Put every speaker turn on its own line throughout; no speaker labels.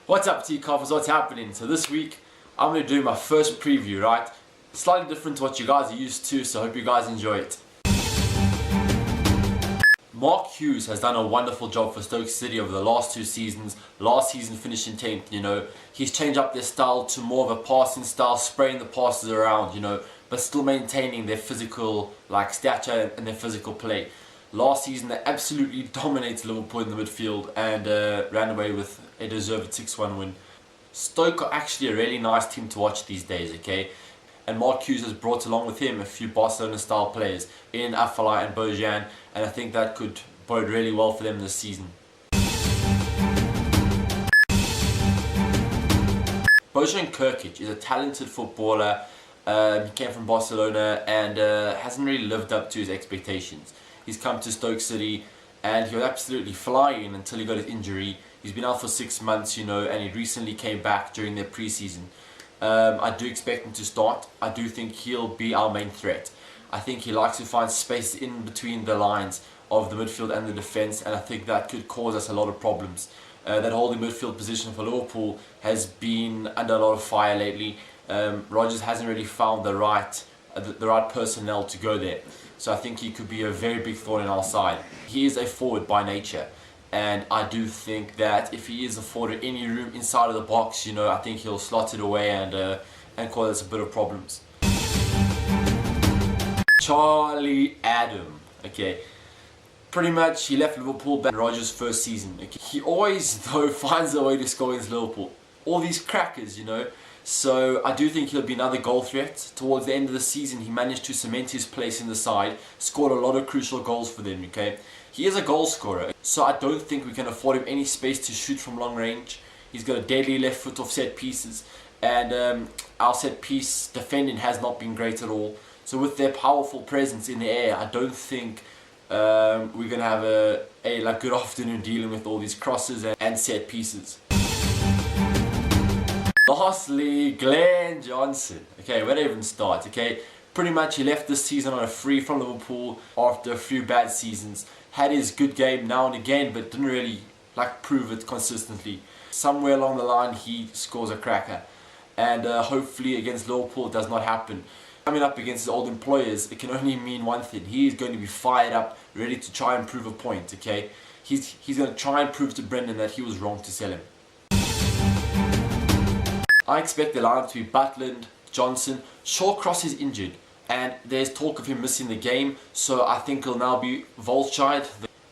What's up, T-Coffers? What's happening? So this week, I'm going to do my first preview, right? Slightly different to what you guys are used to, so I hope you guys enjoy it. Mark Hughes has done a wonderful job for Stoke City over the last two seasons. Last season finishing 10th, He's changed up their style to more of a passing style, spraying the passes around, but still maintaining their physical stature and their physical play. Last season they absolutely dominated Liverpool in the midfield and ran away with a deserved 6-1 win. Stoke are actually a really nice team to watch these days, okay? And Mark Hughes has brought along with him a few Barcelona-style players in Afellay and Bojan, and I think that could bode really well for them this season. Bojan Krkić is a talented footballer. He came from Barcelona and hasn't really lived up to his expectations. He's come to Stoke City and he was absolutely flying until he got his injury. He's been out for 6 months, and he recently came back during their pre-season. I do expect him to start. I do think he'll be our main threat. I think he likes to find space in between the lines of the midfield and the defence, and I think that could cause us a lot of problems. That holding midfield position for Liverpool has been under a lot of fire lately. Rodgers hasn't really found the right personnel to go there. So I think he could be a very big thorn in our side. He is a forward by nature, and I do think that if he is afforded any room inside of the box, I think he'll slot it away and cause us a bit of problems. Charlie Adam, okay. Pretty much he left Liverpool back in Rodgers' first season. Okay. He always, though, finds a way to score against Liverpool. All these crackers, So I do think he'll be another goal threat. Towards the end of the season, he managed to cement his place in the side, scored a lot of crucial goals for them, okay? He is a goal scorer, so I don't think we can afford him any space to shoot from long range. He's got a deadly left foot off set pieces, and our set piece defending has not been great at all. So with their powerful presence in the air, I don't think we're going to have a good afternoon dealing with all these crosses and set pieces. Lastly, Glenn Johnson. Okay, where do I even start? Okay, pretty much he left this season on a free from Liverpool after a few bad seasons. Had his good game now and again, but didn't really prove it consistently. Somewhere along the line, he scores a cracker, and hopefully against Liverpool it does not happen. Coming up against his old employers, it can only mean one thing: he is going to be fired up, ready to try and prove a point. Okay, he's going to try and prove to Brendan that he was wrong to sell him. I expect the lineup to be Butland, Johnson. Shawcross is injured and there's talk of him missing the game, so I think it'll now be Volchide,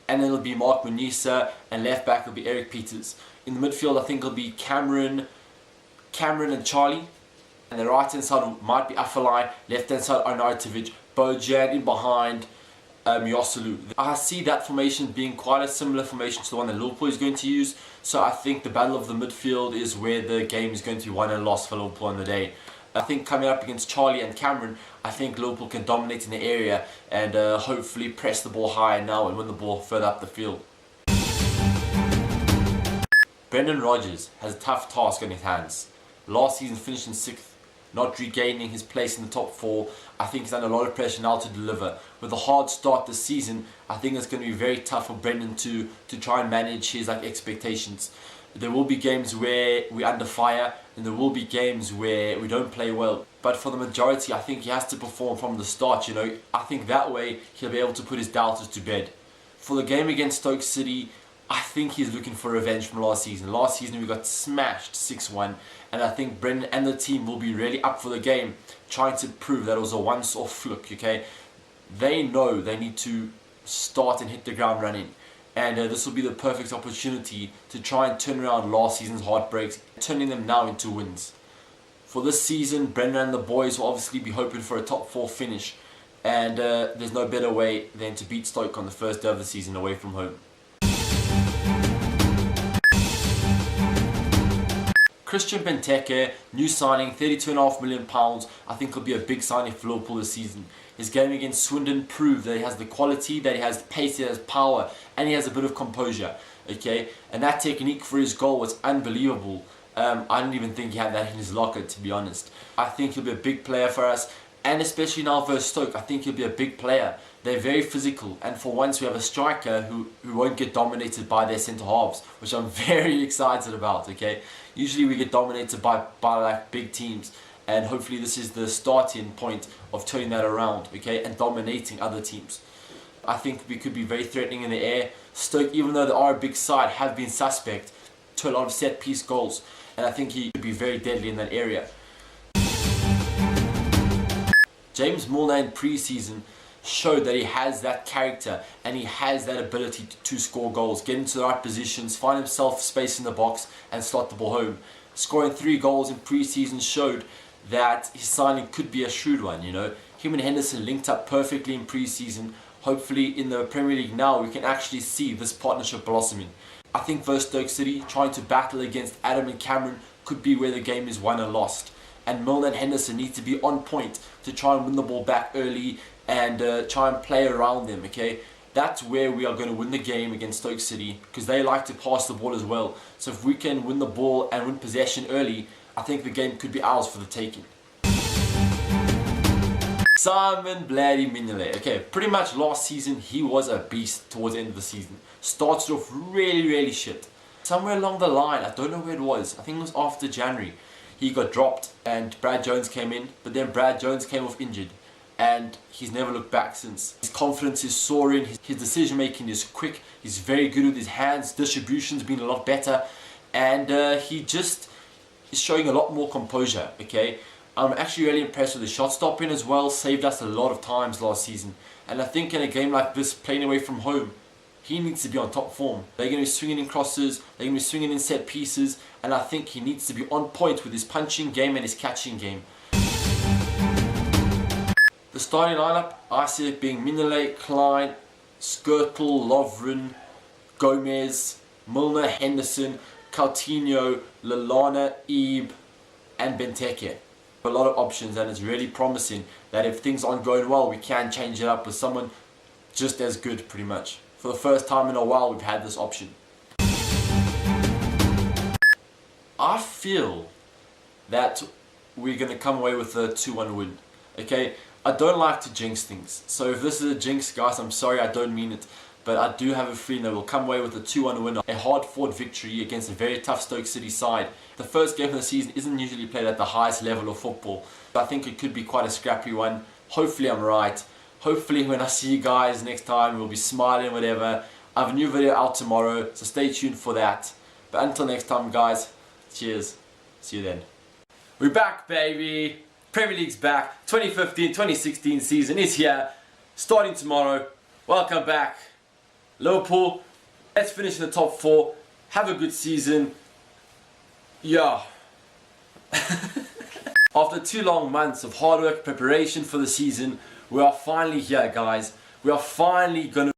and then it'll be Mark Munisa, and left back will be Eric Peters. In the midfield I think it'll be Cameron and Charlie, and the right hand side might be Afellay, left hand side Arnautovic, Bojan in behind Joselu. I see that formation being quite a similar formation to the one that Liverpool is going to use, so I think the battle of the midfield is where the game is going to be won and lost for Liverpool on the day. I think coming up against Charlie and Cameron, I think Liverpool can dominate in the area and hopefully press the ball higher now and win the ball further up the field. Brendan Rodgers has a tough task on his hands. Last season finishing 6th, not regaining his place in the top 4. I think he's under a lot of pressure now to deliver. With a hard start this season, I think it's going to be very tough for Brendan to try and manage his expectations. There will be games where we're under fire, and there will be games where we don't play well. But for the majority, I think he has to perform from the start, I think that way he'll be able to put his doubters to bed. For the game against Stoke City, I think he's looking for revenge from last season. Last season we got smashed 6-1, and I think Brendan and the team will be really up for the game, trying to prove that it was a once-off fluke, okay? They know they need to start and hit the ground running, and this will be the perfect opportunity to try and turn around last season's heartbreaks, turning them now into wins. For this season, Brendan and the boys will obviously be hoping for a top 4 finish, and there's no better way than to beat Stoke on the first day of the season away from home. Christian Benteke, new signing, £32.5 million. I think will be a big signing for Liverpool this season. His game against Swindon proved that he has the quality, that he has pace, he has power, and he has a bit of composure. Okay, and that technique for his goal was unbelievable. I didn't even think he had that in his locker, to be honest. I think he'll be a big player for us, and especially now versus Stoke, I think he'll be a big player. They're very physical, and for once we have a striker who won't get dominated by their centre halves, which I'm very excited about. Okay, usually we get dominated by like big teams, and hopefully this is the starting point of turning that around. Okay, and dominating other teams. I think we could be very threatening in the air. Stoke, even though they are a big side, have been suspect to a lot of set piece goals, and I think he could be very deadly in that area. James Milner in pre-season showed that he has that character and he has that ability to score goals, get into the right positions, find himself space in the box and slot the ball home. Scoring 3 goals in pre-season showed that his signing could be a shrewd one. You know, him and Henderson linked up perfectly in pre-season. Hopefully in the Premier League now we can actually see this partnership blossoming. I think versus Stoke City, trying to battle against Adam and Cameron could be where the game is won and lost. And Milner and Henderson need to be on point to try and win the ball back early and try and play around them, okay? That's where we are going to win the game against Stoke City, because they like to pass the ball as well. So if we can win the ball and win possession early, I think the game could be ours for the taking. Simon Bloody Mignolet. Okay, pretty much last season he was a beast towards the end of the season. Started off really shit. Somewhere along the line, I don't know where it was, I think it was after January, he got dropped and Brad Jones came in, but then Brad Jones came off injured and he's never looked back since. His confidence is soaring, his decision making is quick, he's very good with his hands, distribution's been a lot better, and he just is showing a lot more composure, okay? I'm actually really impressed with his shot stopping as well, saved us a lot of times last season, and I think in a game like this, playing away from home, he needs to be on top form. They're going to be swinging in crosses, they're going to be swinging in set pieces, and I think he needs to be on point with his punching game and his catching game. The starting lineup, I see it being Mignolet, Klein, Skirtle, Lovren, Gomez, Milner, Henderson, Coutinho, Lallana, Ebe, and Benteke. A lot of options, and it's really promising that if things aren't going well, we can change it up with someone just as good, pretty much. For the first time in a while, we've had this option. I feel that we're going to come away with a 2-1 win. Okay, I don't like to jinx things. So if this is a jinx, guys, I'm sorry, I don't mean it. But I do have a feeling that we'll come away with a 2-1 win. A hard-fought victory against a very tough Stoke City side. The first game of the season isn't usually played at the highest level of football. But I think it could be quite a scrappy one. Hopefully I'm right. Hopefully when I see you guys next time, we'll be smiling, whatever. I have a new video out tomorrow, so stay tuned for that. But until next time, guys, cheers. See you then. We're back, baby. Premier League's back. 2015-2016 season is here. Starting tomorrow. Welcome back. Liverpool, let's finish in the top 4. Have a good season. Yeah. After 2 long months of hard work, preparation for the season, we are finally here, guys. We are finally going to